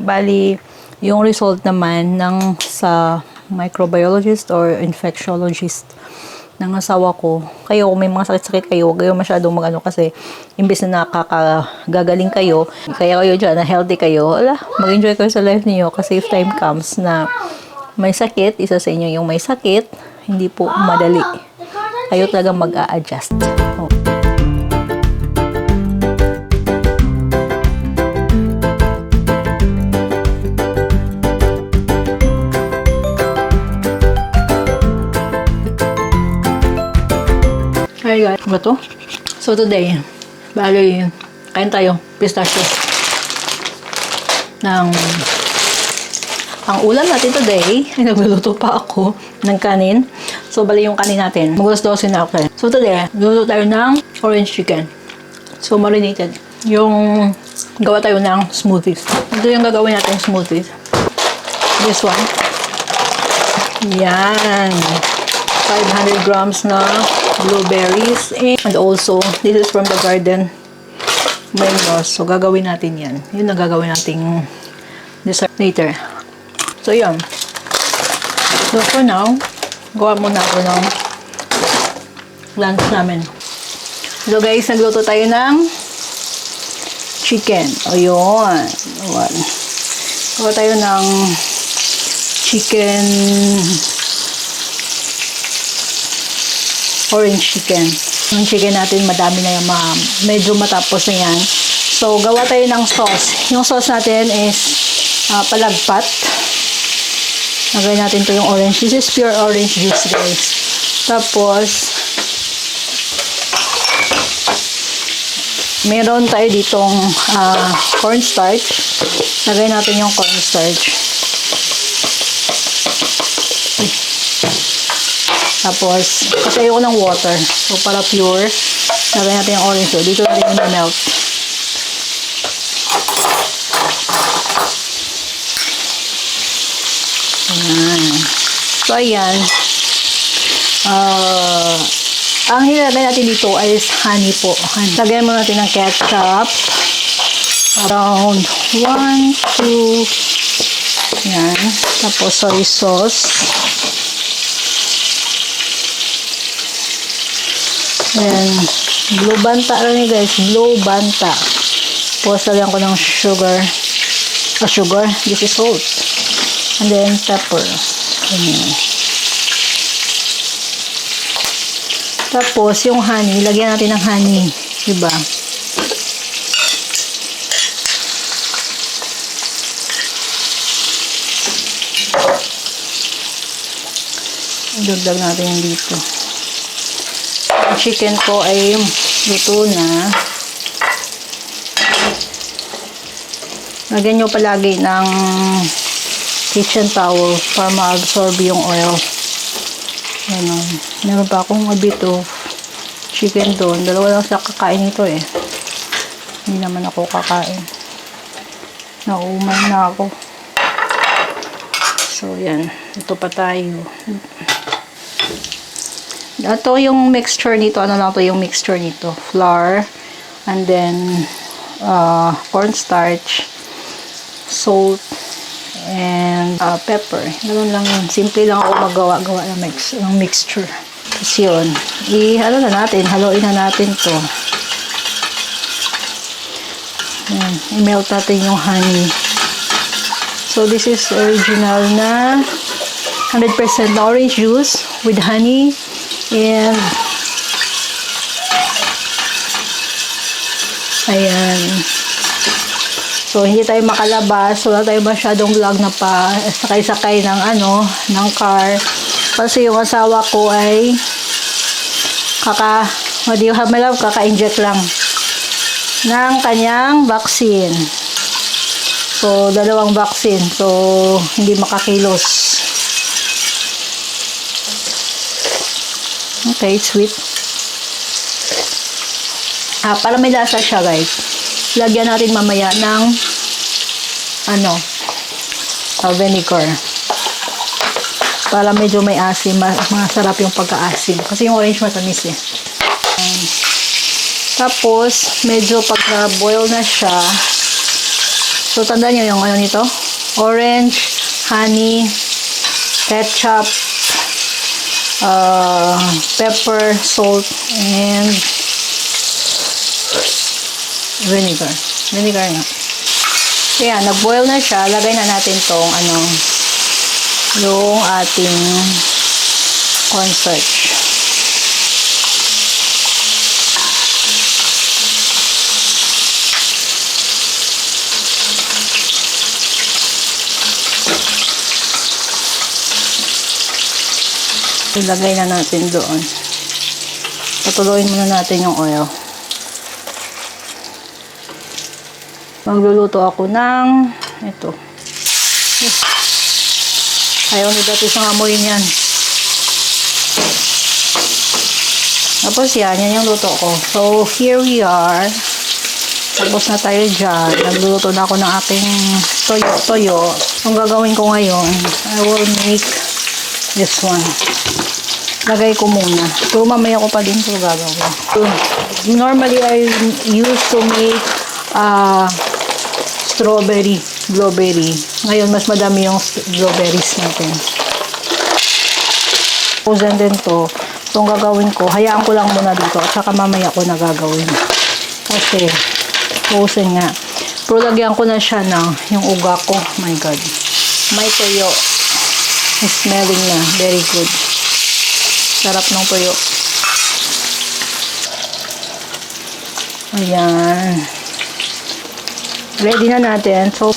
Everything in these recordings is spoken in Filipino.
Bali, yung result naman ng sa microbiologist or infectiologist ng asawa ko, kayo, kung may mga sakit-sakit kayo, huwag kayo masyadong mag-ano kasi imbes na nakakagagaling kayo, kaya kayo dyan, na healthy kayo, mag-enjoy kayo sa life niyo kasi if time comes na may sakit, isa sa inyo yung may sakit, hindi po madali. Kayo talaga mag-a-adjust. Oh. Hi guys, ba to? So today, bali, kain tayo, pistachios. Ang ulam natin today, ay nagluluto pa ako ng kanin. So bali yung kanin natin, mag-12 na ako. So today, luluto tayo ng orange chicken. So marinated. Yung gawa tayo ng smoothies. Ito yung gagawin natin smoothies. This one. Yan. 500 grams na blueberries. And also, this is from the garden. Mangoes. So, gagawin natin yan. Yun ang gagawin nating dessert later. So, yun. So, for now, gawa muna ako ng lunch namin. So, guys, nagluto tayo ng chicken. O, yun. Gawa tayo ng chicken orange chicken. Yung chicken natin, madami na yung medyo matapos na yan. So, gawa tayo ng sauce. Yung sauce natin is palagpat. Lagay natin to yung orange. This is pure orange juice, guys. Tapos, meron tayo ditong cornstarch. Lagay natin yung cornstarch. Tapos, kasi ayoko ng water. So, para pure, lagay natin yung orange. So, dito natin yung melt. Ayan. So, ayan. Ang hinalagay natin dito is honey po. Lagyan mo natin ng ketchup. Around 1, 2. Ayan. Tapos, soy sauce. Ayan. Blue banta lang guys. Blue banta. Tapos, lagyan ko ng sugar. Sugar. This is salt. And then, pepper. Ayan. Tapos, yung honey. Lagyan natin ng honey. Diba? Idagdag natin yung dito. Ang chicken ko ay luto na. Lagyan nyo palagi ng kitchen towel para ma-absorb yung oil. Ano, meron pa akong a bit of chicken doon. Dalawa lang sila kakain nito eh. Hindi naman ako kakain. Naumay na ako. So, yan. Ito pa tayo. Ito yung mixture nito. Ano lang to yung mixture nito? Flour. And then, cornstarch. Salt. And pepper. Ganun lang yun. Simple lang ako magawa-gawa ng mixture. Tapos yun. Ano na natin. Haluin na natin to. Yan. I-melt natin yung honey. So, this is original na 100% orange juice with honey. And ayan. So, hindi tayo makalabas. Wala tayo masyadong vlog na pa sakay-sakay ng ng car. Kasi yung asawa ko ay kaka-inject lang ng kanyang vaccine. So, 2 vaccine. So, hindi makakilos. Okay, sweet. Para may lasa siya, guys. Lagyan natin mamaya ng vinegar. Para medyo may asim, masarap yung pagka-asim. Kasi yung orange matamis eh. Tapos, medyo pagka-boil na siya, So, tandaan nyo yung ano nito. Orange, honey, ketchup, pepper, salt, and vinegar. Vinegar nga. Kaya, nag-boil na siya. Lagay na natin tong yung ating cornstarch. Ilagay na natin doon. Patuloyin muna natin yung oil. Magluluto ako ng ito. Ayaw ni dati sa amoy niyan. Tapos yan yung luto ko. So, here we are. Tapos na tayo dyan. Nagluluto na ako ng aking toyo. Ang gagawin ko ngayon, I will make this one. Lagay ko muna. So, mamaya ko pa din ito gagawin. So, normally, I used to make strawberry, blueberry. Ngayon, mas madami yung blueberries natin. Frozen din to. So, ang gagawin ko, hayaan ko lang muna dito. At saka mamaya ko na gagawin. Kasi, frozen nga. Pero lagyan ko na siya ng yung uga ko. My God. May toyo. Smelling na. Very good. Sarap ng toyo. Ayan. Ready na natin. So,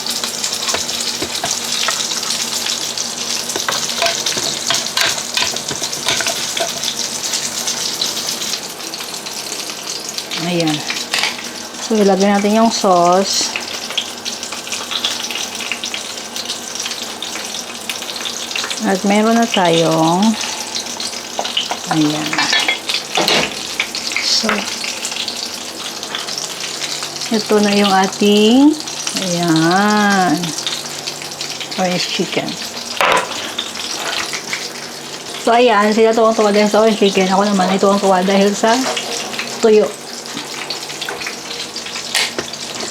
ayan. So, ilagay natin yung sauce. At meron na tayong ayan. So, ito na yung ating ayan. Orange chicken. So, ayan. Sila tuwang-tuwa dahil sa orange chicken. Ako naman ay tuwang-tuwa dahil sa tuyo.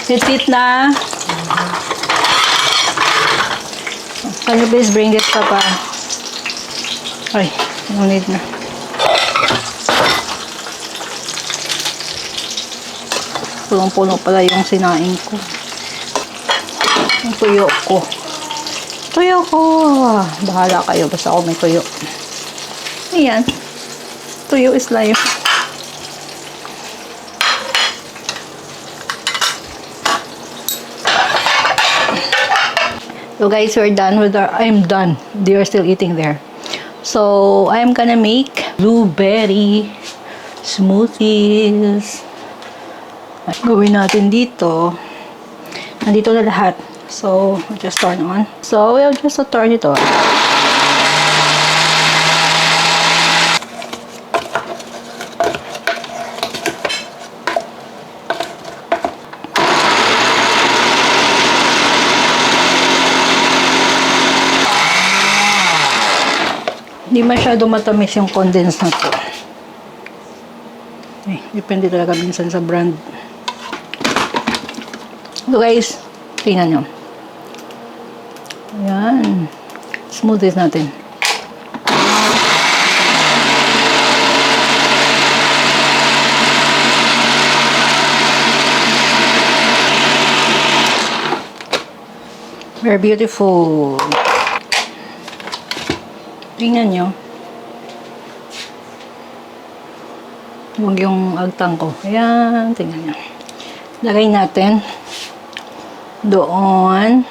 Sit na. Can you please bring this papa? Ay, no need na. Punong-puno pala yung sinain ko. Yung tuyo ko. Tuyo ko. Bahala kayo. Basta ako may tuyo. Ayan. Tuyo is life. So guys, we're done with our, I'm done. They are still eating there. So, I'm gonna make blueberry smoothies. Gawin natin dito. Nandito na lahat. So, I'll just turn on. So, we'll just turn it on. Hindi masyado matamis yung condensed na to. Eh, depende talaga minsan sa brand. So guys, tingnan nyo. Ayan. Smoothies natin. Very beautiful. Tingnan nyo. Huwag yung agtang ko. Ayan, tingnan nyo. Lagay natin doon.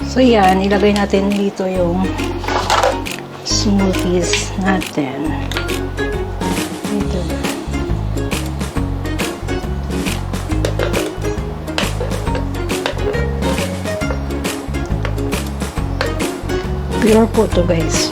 So, yan. Ilagay natin dito yung smoothies natin. Dito. Pure po to, guys.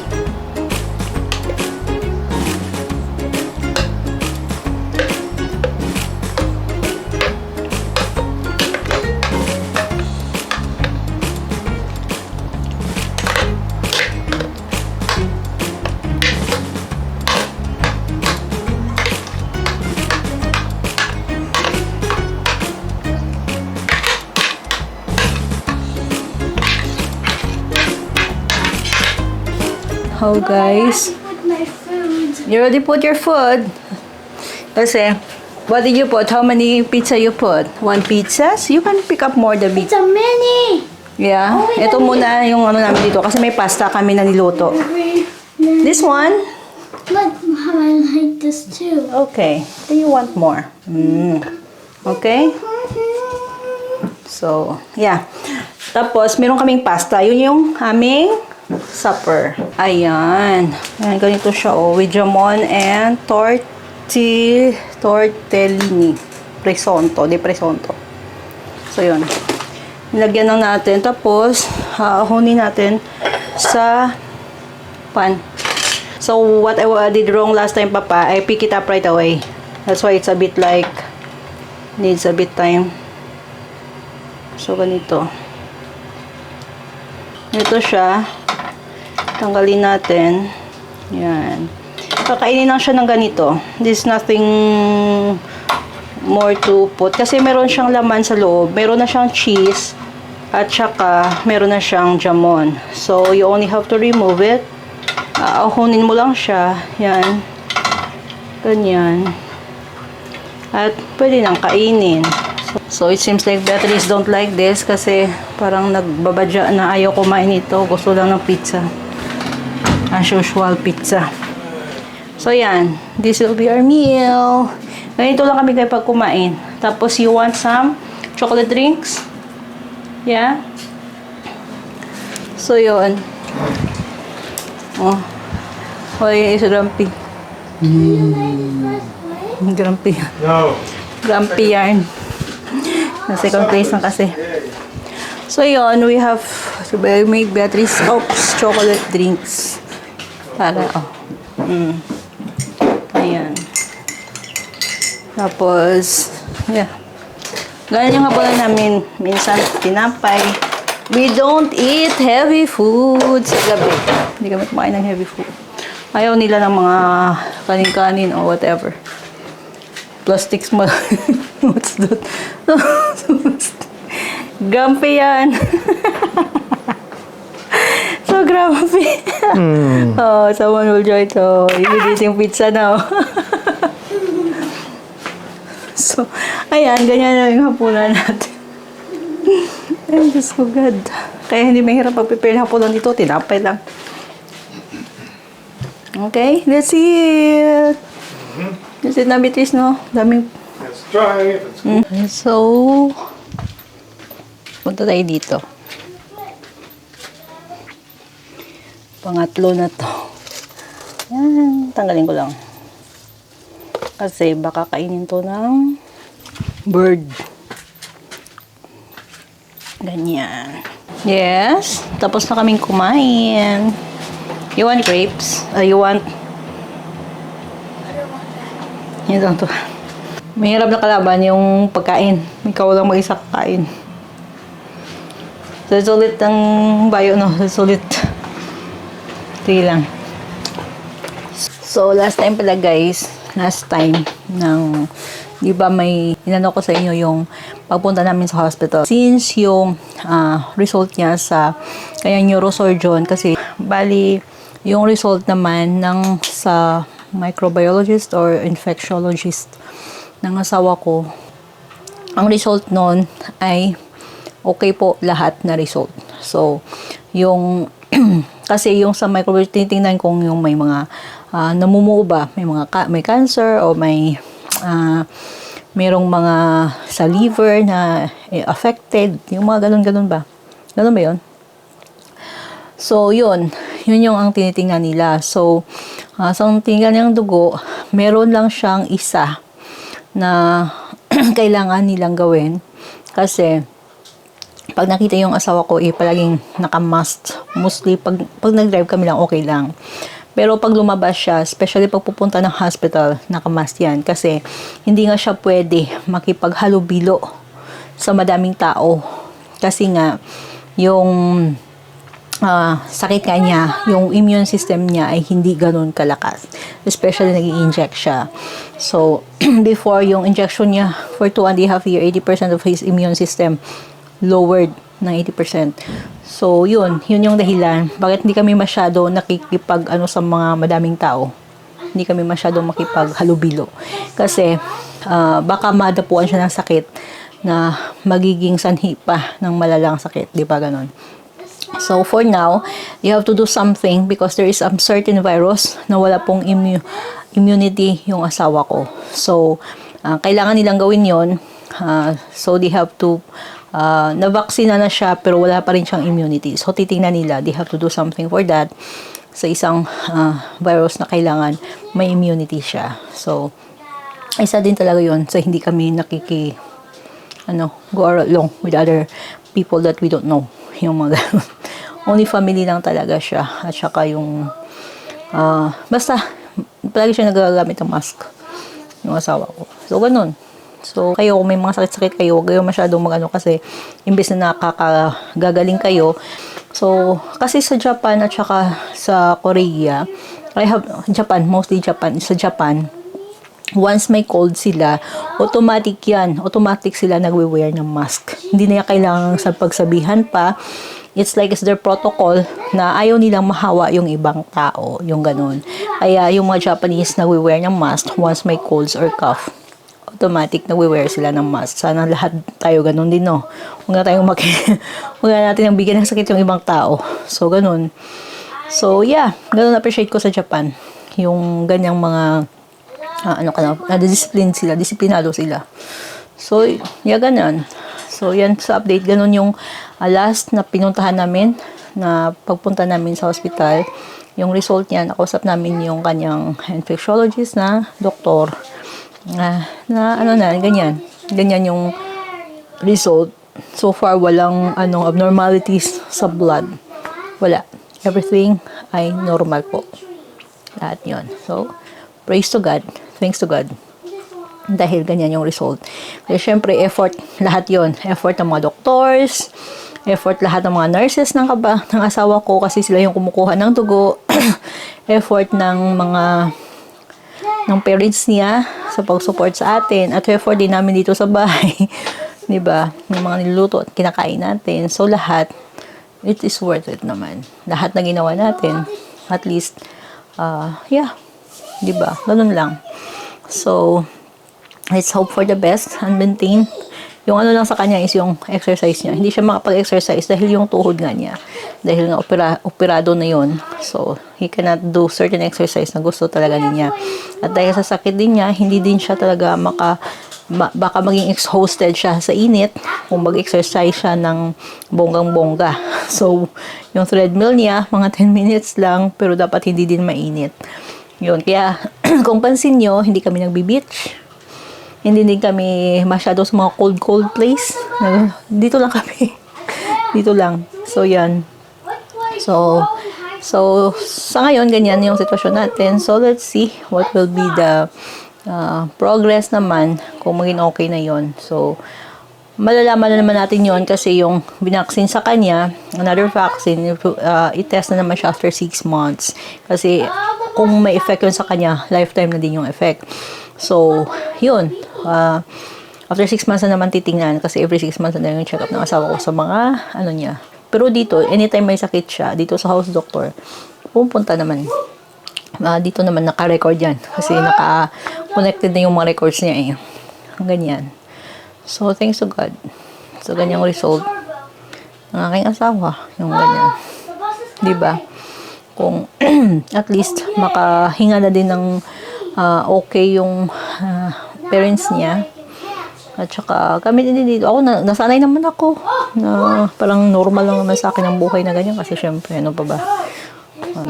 Oh, guys. Put my food. You already put your food? Kasi, what did you put? How many pizza you put? 1 pizzas? You can pick up more the big. It's a mini. Yeah. Oh, wait, Ito let me- muna yung ano namin dito kasi may pasta kami na niluto. This one? But I like this too. Okay. Do you want more? Okay. So, yeah. Tapos, meron kaming pasta. Yun yung aming supper. Ayan. Ayan, ganito siya, oh. With jamon and tortellini. Presonto. De presonto. So, yun. Nilagyan lang natin. Tapos, haahonin natin sa pan. So, what I did wrong last time, Papa, I pick it up right away. That's why it's a bit like, needs a bit time. So, ganito. Ito siya. Tanggalin natin. Yan. Kakainin lang siya ng ganito. There's nothing more to put. Kasi meron siyang laman sa loob. Meron na siyang cheese. At saka, meron na siyang jamon. So, you only have to remove it. Ahunin mo lang siya. Yan. Ganyan. At pwede nang kainin. So, it seems like Beatrice don't like this kasi parang nagbabadya na ayaw kumain ito. Gusto lang ng pizza. As usual, pizza. So, yan. This will be our meal. Ganito lang kami kapag kumain. Tapos, you want some chocolate drinks? Yeah? So, yun. Oh. Hoy, is grumpy. Grumpy. No. Grumpy yarn. Na second place na kasi. So, yun. We have made Beatrice Oops chocolate drinks. Para, oh. Ayan. Tapos, yeah. Ganyan yung hapunan namin. Minsan, tinapay. We don't eat heavy food sa gabi. Hindi kami kumain ng heavy food. Ayaw nila ng mga kanin-kanin or whatever. Plastics mo. What's that? Grumpy yan. So grumpy. Oh, someone will try to eating pizza now. So, ayan, ganyan na yung hapunan natin. Ay, Diyos ko, God. Kaya hindi mahirap pag-prepare ng hapunan dito. Tinapay lang. Okay, let's see it. Let's see na bitis, no? Daming. Let's try if it's So, punta tayo dito. Pangatlo na to. Yan, tanggalin ko lang. Kasi baka kainin to ng bird. Ganyan. Yes, tapos na kaming kumain. You want grapes? You want? Yan lang to. Mahirap na kalaban yung pagkain. Ikaw lang mag-isa kakain. So, sulit ang bayo, no? Sulit. Sige lang. So, last time pala, guys. Last time ng, di ba may inano ko sa inyo yung pagpunta namin sa hospital. Since yung result niya sa kanyang neurosurgeon, kasi bali, yung result naman ng sa microbiologist or infectiologist ng asawa ko, ang result nun ay okay po lahat na result. So, yung kasi yung sa microbiologist, tinitingnan kung yung may mga namumuo ba, may cancer o may merong mga sa liver na affected, yung mga ganun ba? Ganun ba yun? So, yun yung ang tinitingnan nila. So, sa tingnan ng dugo, meron lang siyang isa na kailangan nilang gawin. Kasi, pag nakita yung asawa ko, palaging naka-mask. Mostly, pag nag-drive kami lang, okay lang. Pero pag lumabas siya, especially pag pupunta ng hospital, naka-mask yan. Kasi, hindi nga siya pwede makipaghalubilo sa madaming tao. Kasi nga, yung sakit niya, yung immune system niya ay hindi ganun kalakas. Especially nag-i-inject siya. So, before yung injection niya for 2.5 years, 80% of his immune system lowered ng 80%. So, yun yung dahilan. Bakit hindi kami masyado nakikipag sa mga madaming tao. Hindi kami masyado makipaghalubilo. Kasi, baka madapuan siya ng sakit na magiging sanhi pa ng malalang sakit. Di ba ganon? So, for now, you have to do something because there is a certain virus na wala pong immunity yung asawa ko. So, kailangan nilang gawin yon. So, they have to na-vaccina na siya pero wala pa rin siyang immunity. So, titingnan nila. They have to do something for that sa isang virus na kailangan may immunity siya. So, isa din talaga yun. So, hindi kami go along with other people that we don't know. Yung mga ganun. Only family lang talaga siya. At saka yung basta, palagi siya nagagamit ng mask. Yung asawa ko. So, ganun. So, kayo, kung may mga sakit-sakit kayo, huwag kayo masyadong kasi imbes na nakakagagaling kayo. So, kasi sa Japan at saka sa Korea, mostly Japan, sa Japan, once may cold sila, automatic yan. Automatic sila nagwe-wear ng mask. Hindi na kailangan sa pagsabihan pa. It's like it's their protocol na ayaw nilang mahawa yung ibang tao. Yung ganun. Kaya yung mga Japanese nagwe-wear ng mask once may colds or cough. Automatic nagwe-wear sila ng mask. Sana lahat tayo ganun din, no? Huwag na natin ang bigyan ng sakit yung ibang tao. So, ganun. So, yeah. Ganun appreciate ko sa Japan. Yung ganyang mga disiplinado sila. So, yeah, ganun. So, yan sa update. Ganun yung last na pinuntahan namin, na pagpunta namin sa hospital. Yung result niya, nakausap namin yung kanyang infectiologist na doktor. Ganyan. Ganyan yung result. So far, walang abnormalities sa blood. Wala. Everything ay normal po. Lahat yun. So, praise to God. Thanks to God. Dahil ganyan yung result. Kasi syempre, effort lahat yon. Effort ng mga doctors, effort lahat ng mga nurses ng asawa ko kasi sila yung kumukuha ng dugo. Effort ng parents niya sa pag-support sa atin. At effort din namin dito sa bahay. Diba? Yung mga niluluto at kinakain natin. So, lahat, it is worth it naman. Lahat na ginawa natin. At least, yeah. Diba? Ganun lang. So, let's hope for the best and maintain. Yung lang sa kanya is yung exercise niya. Hindi siya makapag-exercise dahil yung tuhod nga niya. Dahil nga operado na yun. So, he cannot do certain exercise na gusto talaga niya. At dahil sa sakit din niya, hindi din siya talaga baka maging exhausted siya sa init kung mag-exercise siya ng bonggang-bongga. So, yung treadmill niya, mga 10 minutes lang, pero dapat hindi din mainit. Yun. Kaya, kung pansin nyo, hindi kami nagbi-beach. Hindi din kami masyado sa mga cold place. Dito lang kami. Dito lang. So, yan. So, sa ngayon, ganyan yung sitwasyon natin. So, let's see what will be the progress naman kung maging okay na yon. So, malalaman na naman natin yon kasi yung binaksin sa kanya, another vaccine, i-test na naman siya after 6 months. Kasi, kung may effect yun sa kanya, lifetime na din yung effect. So, yun. After 6 months na naman titingnan kasi every 6 months na yung check-up ng asawa ko sa mga niya. Pero dito, anytime may sakit siya, dito sa house doctor, pupunta naman. Dito naman naka-record yan kasi naka-connected na yung mga records niya eh. Ganyan. So, thanks to God. So, ganyang result ng aking asawa. Yung ganyan. Diba? Kung at least makahinga na din ng okay yung parents niya. At saka kami din dito. Ako, nasanay naman ako na parang normal lang naman sa akin ang buhay na ganyan kasi syempre, ano pa ba?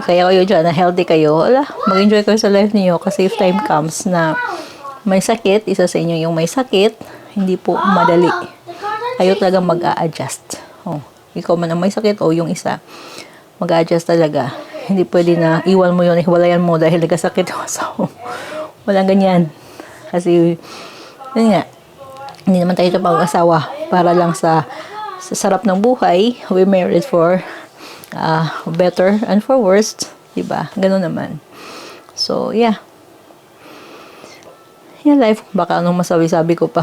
Kaya kayo dyan, na healthy kayo, mag-enjoy kayo sa life niyo kasi if time comes na may sakit, isa sa inyo yung may sakit, hindi po madali. Kayo talaga mag-a-adjust. Ikaw man ang may sakit o yung isa, mag-a-adjust talaga. Hindi pwede na iwan mo yun, hiwalayan mo dahil nagkasakit yung asawa. Walang ganyan. Kasi, yun nga, hindi naman tayo ito pag-asawa para lang sa sarap ng buhay. We married for better and for worst. Diba? Ganun naman. So, yeah. Yan life. Baka anong masabi-sabi ko pa.